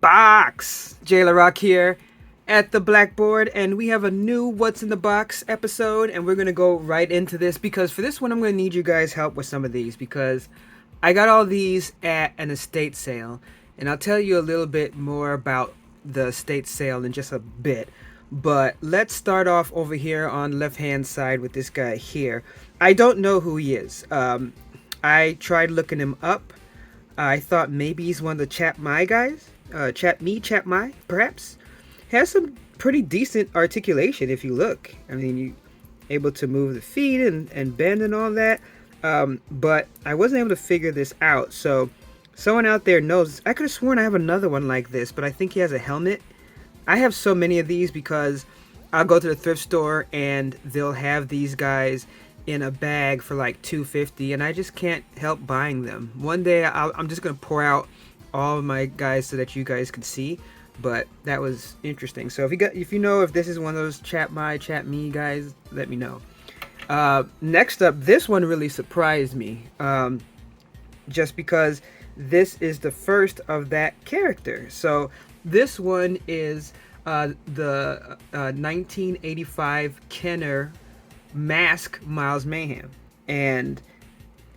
box? Jayla Rock here at the blackboard, and we have a new What's in the Box episode, and we're going to go right into this because for this one, I'm going to need you guys' help with some of these because I got all these at an estate sale, and I'll tell you a little bit more about the estate sale in just a bit. But let's start off over here on the left-hand side with this guy here. I don't know who he is. I tried looking him up. I thought maybe he's one of the Chap My guys. Chap My, perhaps. Has some pretty decent articulation if you look. I mean, you able to move the feet and bend and all that. But I wasn't able to figure this out. So someone out there knows. I could have sworn I have another one like this, but I think he has a helmet. I have so many of these because I'll go to the thrift store and they'll have these guys in a bag for like $2.50, and I just can't help buying them. One day I'm just gonna pour out all of my guys so that you guys can see. But that was interesting. So if you know if this is one of those Chap My, Chap Me guys, let me know. Next up, this one really surprised me, just because this is the first of that character. So this one is the 1985 Kenner Mask Miles Mayhem, and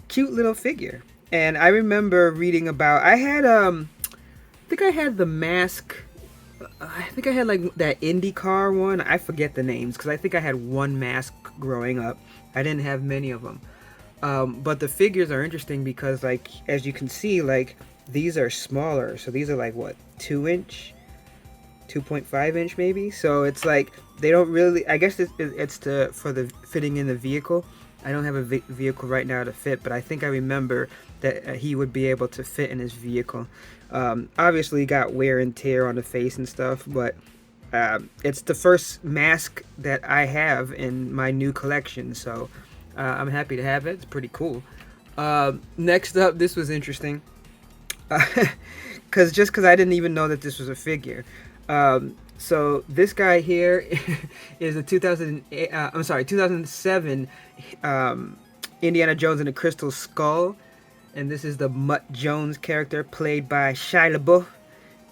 cute little figure. And I remember reading about, I think I had the mask. I think I had like that IndyCar one. I forget the names because I think I had one mask growing up. I didn't have many of them. But the figures are interesting because, like, as you can see, like, these are smaller. So these are like what, 2-inch, 2.5 inch maybe. So it's like they don't really. I guess it's for the fitting in the vehicle. I don't have a vehicle right now to fit, but I think I remember that he would be able to fit in his vehicle. Obviously got wear and tear on the face and stuff, but it's the first mask that I have in my new collection, so I'm happy to have it. It's pretty cool. Next up, this was interesting because I didn't even know that this was a figure. So this guy here is a 2007 Indiana Jones and the Crystal Skull. And this is the Mutt Jones character played by Shia LaBeouf.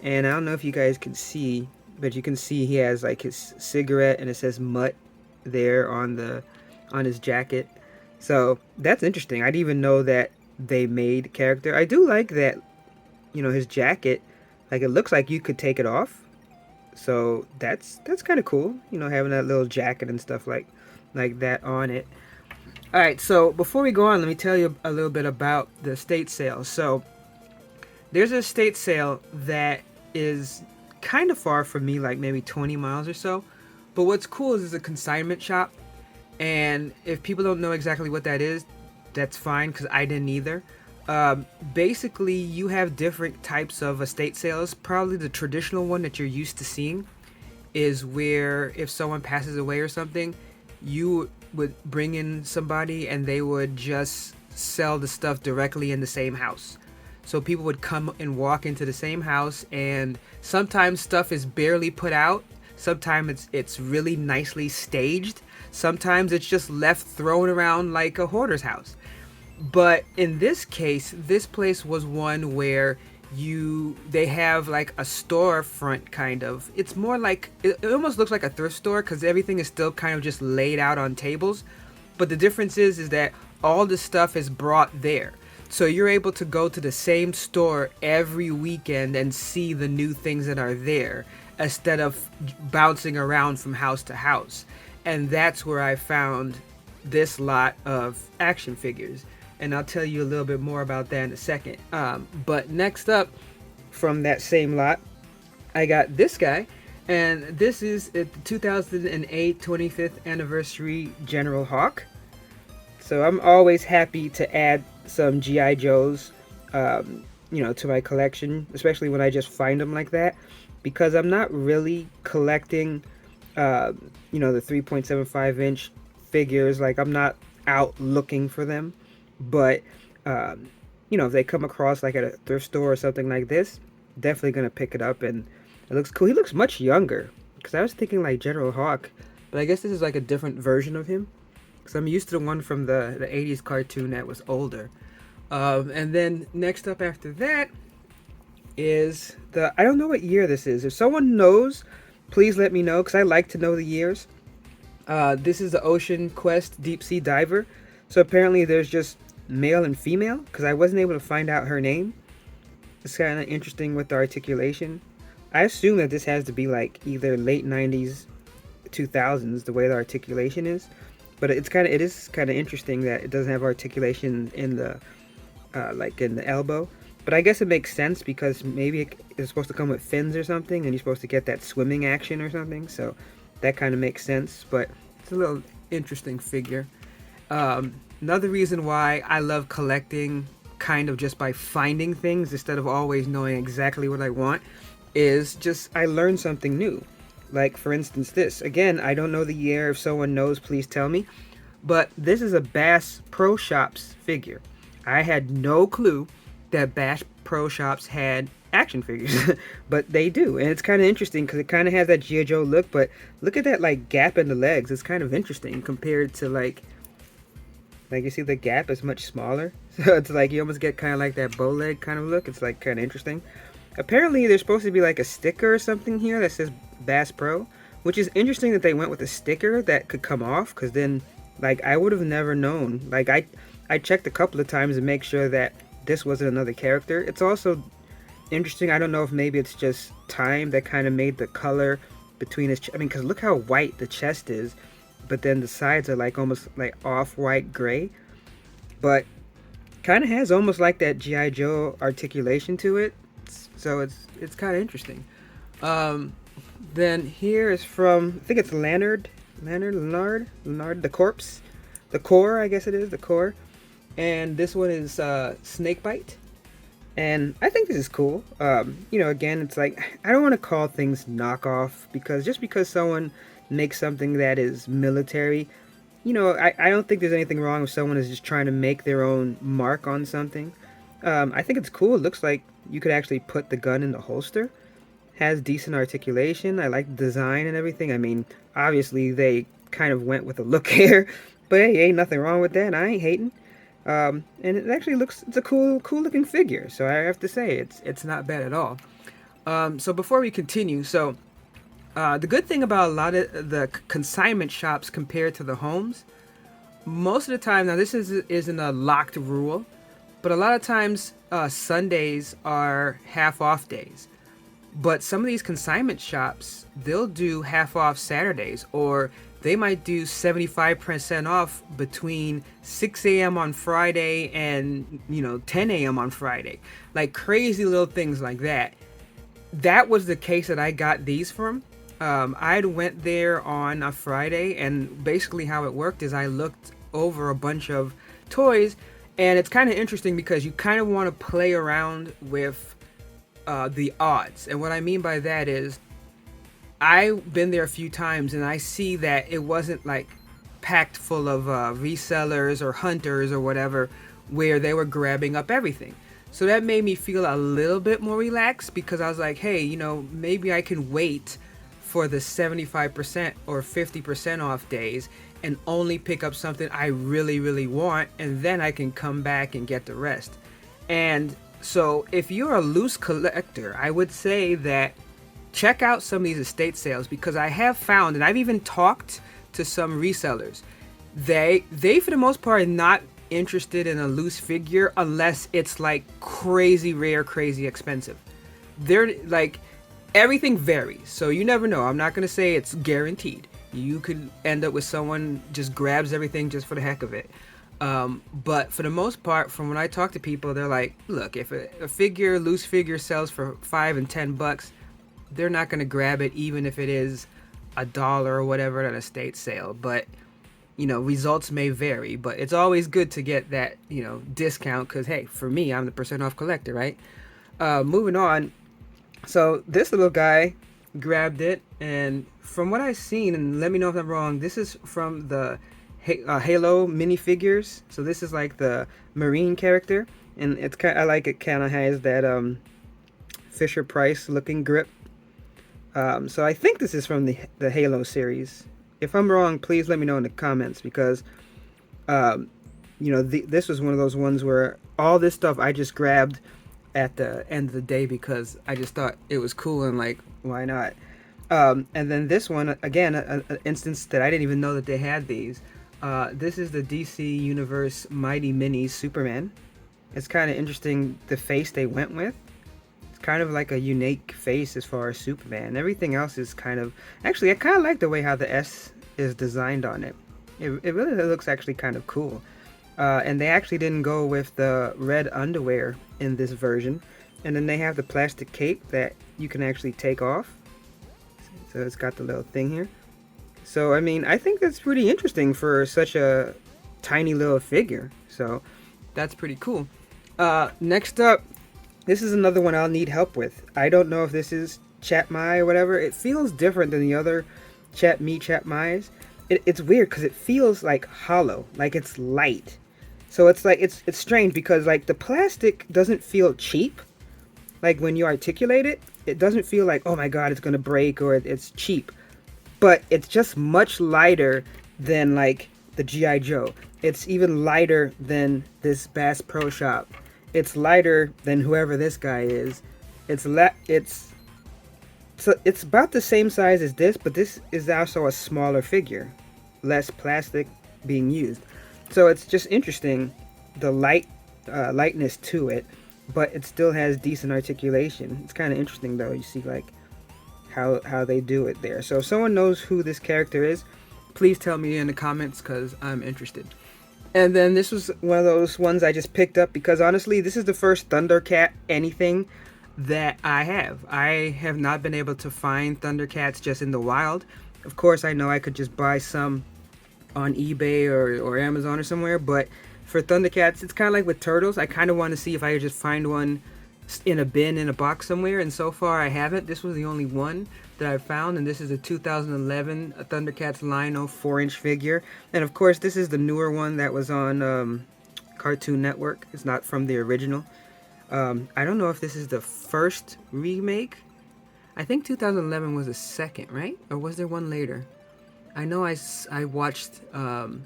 And I don't know if you guys can see, but you can see he has like his cigarette and it says Mutt there on his jacket. So that's interesting. I didn't even know that they made character. I do like that, his jacket, like it looks like you could take it off. So that's kind of cool, having that little jacket and stuff like that on it. All right, so before we go on, let me tell you a little bit about the estate sale. So there's an estate sale that is kind of far from me, like maybe 20 miles or so. But what's cool is it's a consignment shop. And if people don't know exactly what that is, that's fine, because I didn't either. Basically, you have different types of estate sales. Probably the traditional one that you're used to seeing is where if someone passes away or something, you would bring in somebody and they would just sell the stuff directly in the same house. So people would come and walk into the same house, and sometimes stuff is barely put out. Sometimes it's really nicely staged. Sometimes it's just left thrown around like a hoarder's house. But in this case, this place was one where they have like a storefront kind of. It's more like it almost looks like a thrift store because everything is still kind of just laid out on tables. But the difference is that all the stuff is brought there. So you're able to go to the same store every weekend and see the new things that are there instead of bouncing around from house to house. And that's where I found this lot of action figures. And I'll tell you a little bit more about that in a second. But next up from that same lot, I got this guy. And this is the 2008 25th anniversary General Hawk. So I'm always happy to add some G.I. Joes, to my collection, especially when I just find them like that. Because I'm not really collecting, the 3.75 inch figures. Like, I'm not out looking for them. But, if they come across like at a thrift store or something like this, definitely going to pick it up. And it looks cool. He looks much younger. Because I was thinking like General Hawk. But I guess this is like a different version of him. Because I'm used to the one from the 80s cartoon that was older. And then next up after that is the, I don't know what year this is. If someone knows, please let me know because I like to know the years. This is the Ocean Quest Deep Sea Diver. So apparently there's just male and female because I wasn't able to find out her name. It's kind of interesting with the articulation. I assume that this has to be like either late 90s, 2000s, the way the articulation is. But it is kind of interesting that it doesn't have articulation in the like in the elbow. But I guess it makes sense because maybe it's supposed to come with fins or something, and you're supposed to get that swimming action or something. So that kind of makes sense. But it's a little interesting figure. Another reason why I love collecting kind of just by finding things instead of always knowing exactly what I want is just I learn something new. Like for instance this. Again, I don't know the year. If someone knows, please tell me. But this is a Bass Pro Shops figure. I had no clue that Bass Pro Shops had action figures, but they do, and it's kind of interesting because it kind of has that G.I. Joe look. But look at that like gap in the legs; it's kind of interesting compared to like you see the gap is much smaller, so it's like you almost get kind of like that bow leg kind of look. It's like kind of interesting. Apparently, there's supposed to be like a sticker or something here that says Bass Pro, which is interesting that they went with a sticker that could come off because then like I would have never known. Like I checked a couple of times to make sure that this wasn't another character. It's also interesting. I don't know if maybe it's just time that kind of made the color between his. I mean, because look how white the chest is, but then the sides are like almost like off-white gray. But kind of has almost like that G.I. Joe articulation to it. So it's kind of interesting. Then here is from I think it's Leonard, the corpse, the core. I guess it is the core. And this one is Snakebite. And I think this is cool. Again, it's like, I don't want to call things knockoff because just because someone makes something that is military, I don't think there's anything wrong if someone is just trying to make their own mark on something. I think it's cool. It looks like you could actually put the gun in the holster. Has decent articulation. I like the design and everything. I mean, obviously they kind of went with a look here, but hey, ain't nothing wrong with that. I ain't hating. And it actually it's a cool looking figure. So I have to say, it's not bad at all. So before we continue, the good thing about a lot of the consignment shops compared to the homes, most of the time, now this isn't a locked rule, but a lot of times Sundays are half off days. But some of these consignment shops, they'll do half off Saturdays, or they might do 75% off between 6 a.m. on Friday and 10 a.m. on Friday. Like crazy little things like that. That was the case that I got these from. I went there on a Friday, and basically how it worked is I looked over a bunch of toys, and it's kind of interesting because you kind of want to play around with the odds. And what I mean by that is I've been there a few times and I see that it wasn't like packed full of resellers or hunters or whatever where they were grabbing up everything. So that made me feel a little bit more relaxed because I was like, hey, maybe I can wait for the 75% or 50% off days and only pick up something I really, really want, and then I can come back and get the rest. And so if you're a loose collector, I would say that check out some of these estate sales because I have found, and I've even talked to some resellers, they for the most part are not interested in a loose figure unless it's like crazy rare, crazy expensive. They're like, everything varies, so you never know. I'm not going to say it's guaranteed. You could end up with someone just grabs everything just for the heck of it. But for the most part, from when I talk to people, they're like, look, if a loose figure sells for $5 and $10, they're not going to grab it even if it is $1 or whatever at an estate sale. But results may vary, but it's always good to get that discount because hey, for me, I'm the percent off collector, right? Moving on. So this little guy grabbed it, and from what I've seen, and let me know if I'm wrong, this is from the Halo minifigures. So this is like the Marine character, and it's I like it kind of has that Fisher Price looking grip. So I think this is from the Halo series. If I'm wrong, please let me know in the comments because this was one of those ones where all this stuff I just grabbed at the end of the day because I just thought it was cool and like, why not? And then this one, again, an instance that I didn't even know that they had these. This is the DC Universe Mighty Mini Superman. It's kind of interesting the face they went with. It's kind of like a unique face as far as Superman. Everything else is kind of... Actually, I kind of like the way how the S is designed on it. It really looks actually kind of cool. And they actually didn't go with the red underwear in this version. And then they have the plastic cape that you can actually take off. So it's got the little thing here. So, I mean, I think that's pretty interesting for such a tiny little figure. So, that's pretty cool. Next up, this is another one I'll need help with. I don't know if this is Chatmai or whatever. It feels different than the other Chatmais. It's weird because it feels like hollow, like it's light. So it's like, it's strange because like the plastic doesn't feel cheap. Like when you articulate it, it doesn't feel like, oh my god, it's gonna break or it's cheap. But it's just much lighter than like the G.I. Joe. It's even lighter than this Bass Pro Shop. It's lighter than whoever this guy is. So it's about the same size as this, but this is also a smaller figure, less plastic being used. So it's just interesting, the lightness to it, but it still has decent articulation. It's kind of interesting though. You see like how they do it there. So if someone knows who this character is, please tell me in the comments because I'm interested. And then this was one of those ones I just picked up because honestly, this is the first Thundercat anything that I have. I have not been able to find Thundercats just in the wild. Of course, I know I could just buy some on eBay or Amazon or somewhere, but for Thundercats, it's kind of like with Turtles. I kind of want to see if I could just find one in a bin in a box somewhere, and so far I haven't. This was the only one that I found, and this is a 2011 Thundercats Lion-O 4-inch figure. And of course, this is the newer one that was on Cartoon Network. It's not from the original. I don't know if this is the first remake. I think 2011 was the second, right? Or was there one later? I know I watched the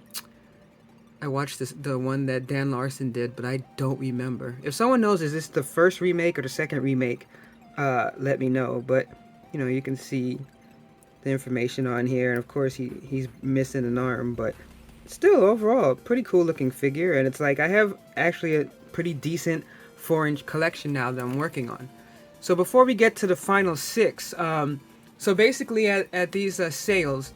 one that Dan Larson did, but I don't remember. If someone knows, is this the first remake or the second remake? Let me know. But you know, you can see the information on here, and of course he's missing an arm, but still overall pretty cool looking figure. And it's like I have actually a pretty decent 4-inch collection now that I'm working on. So before we get to the final 6, so basically at these sales,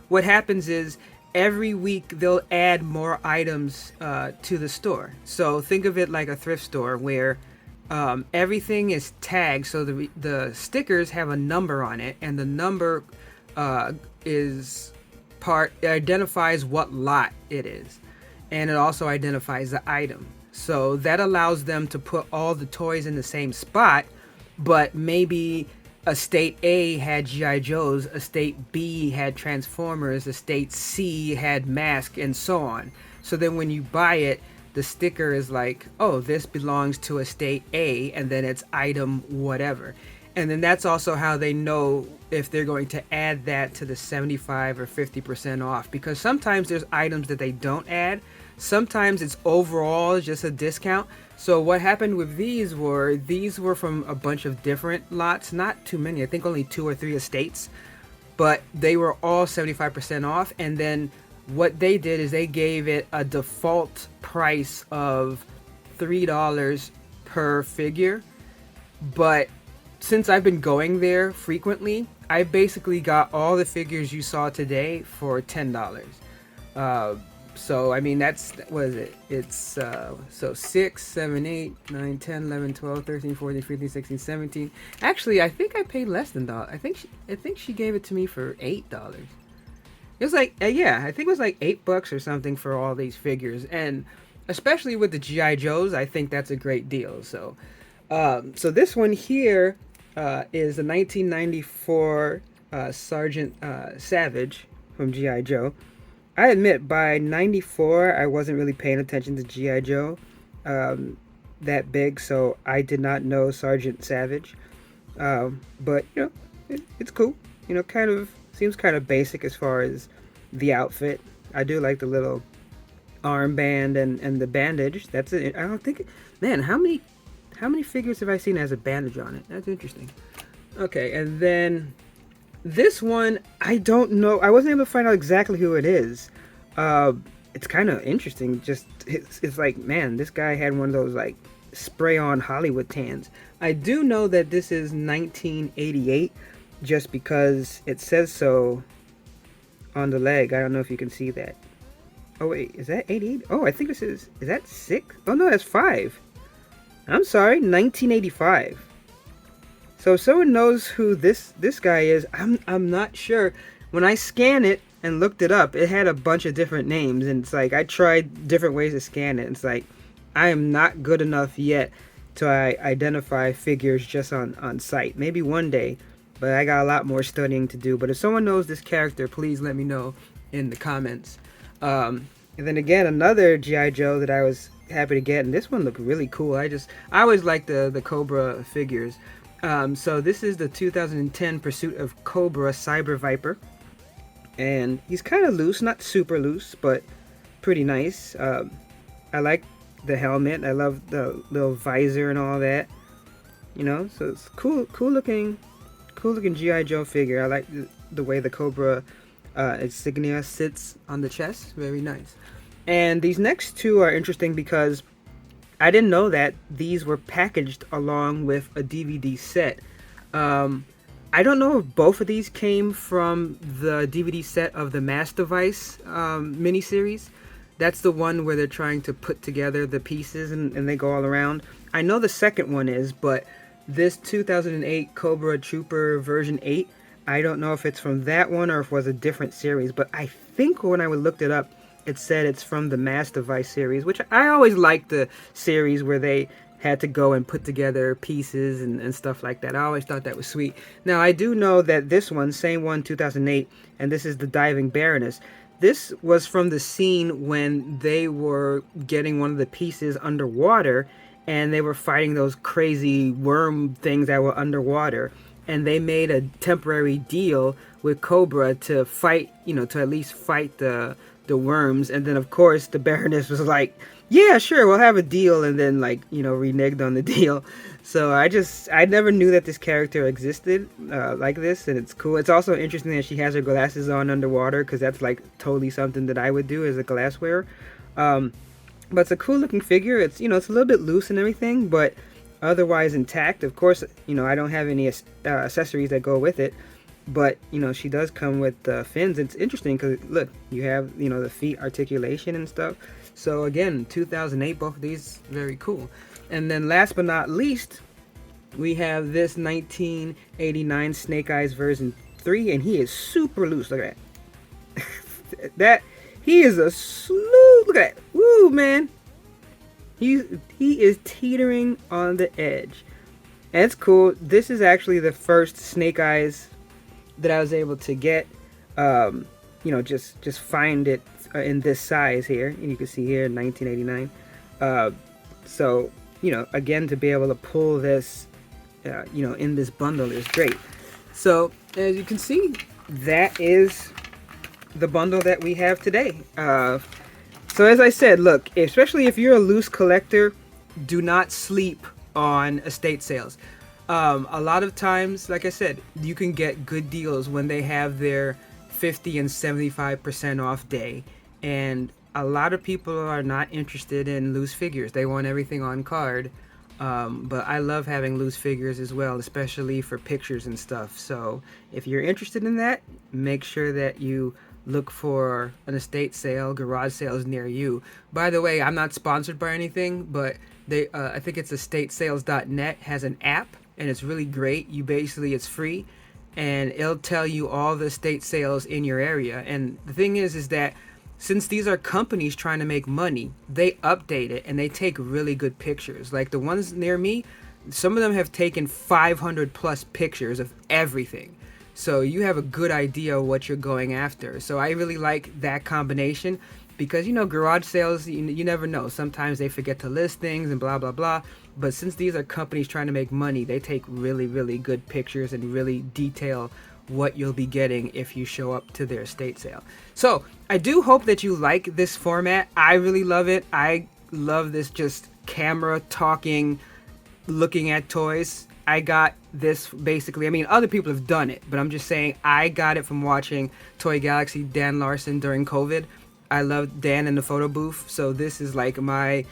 what happens is every week they'll add more items to the store. So think of it like a thrift store where everything is tagged, so the stickers have a number on it, and the number identifies what lot it is, and it also identifies the item. So that allows them to put all the toys in the same spot, but maybe Estate A had G.I. Joes, Estate B had Transformers, Estate C had Mask, and so on. So then when you buy it, the sticker is like, oh, this belongs to Estate A, and then it's item whatever. And then that's also how they know if they're going to add that to the 75 or 50% off, because sometimes there's items that they don't add. Sometimes it's overall just a discount. So what happened with these were from a bunch of different lots, not too many, I think only 2 or 3 estates, but they were all 75% off. And then what they did is they gave it a default price of $3 per figure. But since I've been going there frequently, I basically got all the figures you saw today for $10. So I mean, that's, what is it? It's so 6, 7, 8, 9, 10, 11, 12, 13, 14, 15, 16, 17. Actually, I think I paid less than that. I think she gave it to me for $8. It was like, yeah, I think it was like $8 or something for all these figures, and especially with the G.I. Joes, I think that's a great deal. So, so this one here is a 1994 Sergeant Savage from G.I. Joe. I admit, by 94, I wasn't really paying attention to G.I. Joe that big, so I did not know Sergeant Savage. But, you know, it's cool. You know, kind of, seems kind of basic as far as the outfit. I do like the little armband and the bandage. That's it. I don't think, man, how many How many figures have I seen that has a bandage on it? That's interesting. Okay, and then this one, I don't know. I wasn't able to find out exactly who it is. It's kind of interesting. Just it's like, man, this guy had one of those like spray-on Hollywood tans. I do know that this is 1988, just because it says so on the leg. I don't know if you can see that. Oh wait, is that 88? Oh, I think this is that 6? Oh no, that's 5. I'm sorry, 1985. So if someone knows who this guy is, I'm not sure. When I scan it and looked it up, it had a bunch of different names, and it's like I tried different ways to scan it. It's like I am not good enough yet to identify figures just on sight. Maybe one day, but I got a lot more studying to do. But if someone knows this character, please let me know in the comments. And then again, another G.I. Joe that I was happy to get, and this one looked really cool. I always like the Cobra figures. So this is the 2010 Pursuit of Cobra Cyber Viper, and he's kind of loose, not super loose, but pretty nice. I like the helmet. I love the little visor and all that. You know, so it's cool looking G.I. Joe figure. I like the way the Cobra insignia sits on the chest. Very nice. And these next two are interesting because I didn't know that these were packaged along with a DVD set. I don't know if both of these came from the DVD set of the Mass Device miniseries. That's the one where they're trying to put together the pieces and they go all around. I know the second one is, but this 2008 Cobra Trooper version 8, I don't know if it's from that one or if it was a different series, but I think when I looked it up, it said it's from the Mass Device series, which I always liked the series where they had to go and put together pieces and stuff like that. I always thought that was sweet. Now, I do know that this one, same one, 2008, and this is the Diving Baroness. This was from the scene when they were getting one of the pieces underwater, and they were fighting those crazy worm things that were underwater. And they made a temporary deal with Cobra to fight, to at least fight the worms. And then of course the Baroness was like, yeah, sure, we'll have a deal, and then reneged on the deal. So I never knew that this character existed like this, and it's cool. It's also interesting that she has her glasses on underwater, because that's like totally something that I would do as a glass wearer. But it's a cool looking figure. It's it's a little bit loose and everything, but otherwise intact. Of course, I don't have any accessories that go with it. But she does come with fins. It's interesting because look, you have the feet articulation and stuff. So again, 2008, both of these very cool. And then last but not least, we have this 1989 Snake Eyes version 3, and he is super loose. Look at that. He is a smooth. Look at that. Woo, man. He is teetering on the edge. And it's cool. This is actually the first Snake Eyes that I was able to get, just find it in this size here, and you can see here 1989. So again, to be able to pull this in this bundle is great. So as you can see, that is the bundle that we have today. So as I said, look, especially if you're a loose collector, do not sleep on estate sales. A lot of times, like I said, you can get good deals when they have their 50 and 75% off day. And a lot of people are not interested in loose figures. They want everything on card. But I love having loose figures as well, especially for pictures and stuff. So if you're interested in that, make sure that you look for an estate sale, garage sales near you. By the way, I'm not sponsored by anything, but I think it's estatesales.net has an app. And it's really great. It's free, and it'll tell you all the estate sales in your area. And the thing is that since these are companies trying to make money, they update it and they take really good pictures. Like the ones near me, some of them have taken 500 plus pictures of everything. So you have a good idea of what you're going after. So I really like that combination. Because garage sales, you never know. Sometimes they forget to list things and blah blah blah. But since these are companies trying to make money, they take really, really good pictures and really detail what you'll be getting if you show up to their estate sale. So I do hope that you like this format. I really love it. I love this just camera talking looking at toys. I got this basically, I mean, other people have done it, but I'm just saying I got it from watching Toy Galaxy, Dan Larson during COVID. I love Dan in the photo booth, so this is like my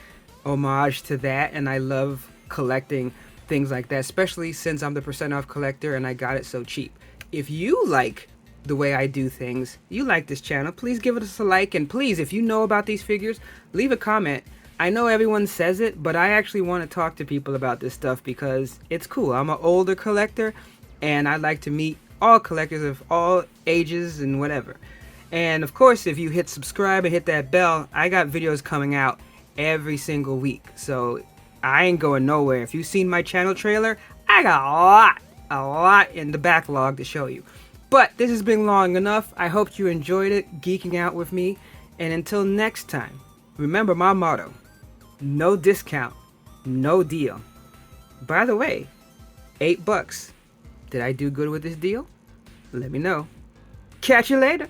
homage to that, and I love collecting things like that, especially since I'm the percent off collector and I got it so cheap. If you like the way I do things, you like this channel, please give us a like, and please, if you know about these figures, leave a comment. I know everyone says it, but I actually want to talk to people about this stuff because it's cool. I'm an older collector, and I like to meet all collectors of all ages and whatever. And of course, if you hit subscribe and hit that bell, I got videos coming out every single week. So I ain't going nowhere. If you've seen my channel trailer, I got a lot in the backlog to show you. But this has been long enough. I hope you enjoyed it, geeking out with me. And until next time, remember my motto: no discount, no deal. By the way, $8. Did I do good with this deal? Let me know. Catch you later.